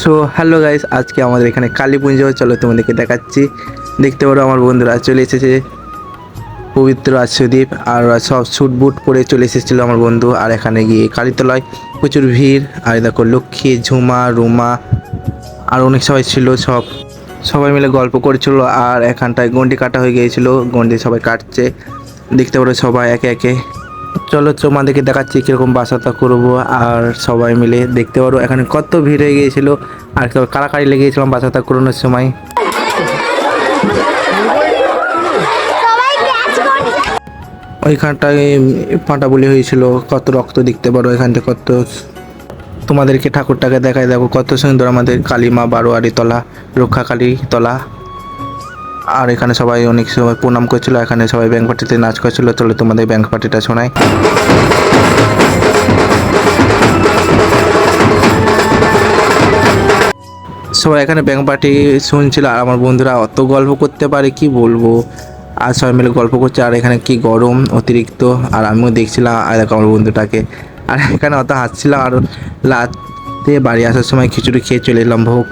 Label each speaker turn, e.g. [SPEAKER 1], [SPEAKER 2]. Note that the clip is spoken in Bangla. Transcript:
[SPEAKER 1] সো হ্যালো গাইস, আজকে আমাদের এখানে কালী পুজো। চলো তোমাদেরকে দেখাচ্ছি। দেখতে পারো আমার বন্ধুরা চলে এসেছে, পবিত্র আশ্বদীপ আর সব স্যুট বুট পরে চলে এসেছিলো আমার বন্ধু। আর এখানে গিয়ে কালীতলায় প্রচুর ভিড়। আর দেখো লক্ষ্মী, ঝুমা, রুমা আর অনেক সবাই ছিল। সবাই মিলে গল্প করছিল। আর এখানটায় গন্ডি কাটা হয়ে গিয়েছিল, গন্ডি সবাই কাটছে। দেখতে পারো সবাই একে একে। চলো তোমাদেরকে দেখাচ্ছি কীরকম বাসাটা করবো। আর সবাই মিলে দেখতে পারো এখানে কত ভিড় হয়ে গিয়েছিলো। আর কাড়াকাড়ি লেগে গেছিলাম বাসাটা করানোর সময়। ওইখানটায় ফাটা বলি হয়েছিল, কত রক্ত দেখতে পারো এখানটা। কত তোমাদেরকে ঠাকুরটাকে দেখায়, দেখো কত সুন্দর আমাদের কালী মা বারোয়ারি তলা, রক্ষা কালী তলা। আর এখানে সবাই অনেক সময় প্রণাম করছিল। এখানে সবাই ব্যাংক পার্টিতে নাচ করছিল। চলো তোমাদের ব্যাংক পার্টিটা শোনায়। সবাই এখানে ব্যাংক পার্টি শুনছিল। আর আমার বন্ধুরা অত গল্প করতে পারে কি বলবো। আর সবাই মিলে গল্প করছে। আর এখানে কি গরম অতিরিক্ত। আর আমিও দেখছিলাম আর দেখো আমার বন্ধুটাকে। আর এখানে অত হাসছিলাম। আর রাতে বাড়ি আসার সময় খিচুড়ি খেয়ে চলে এলাম ভোগ।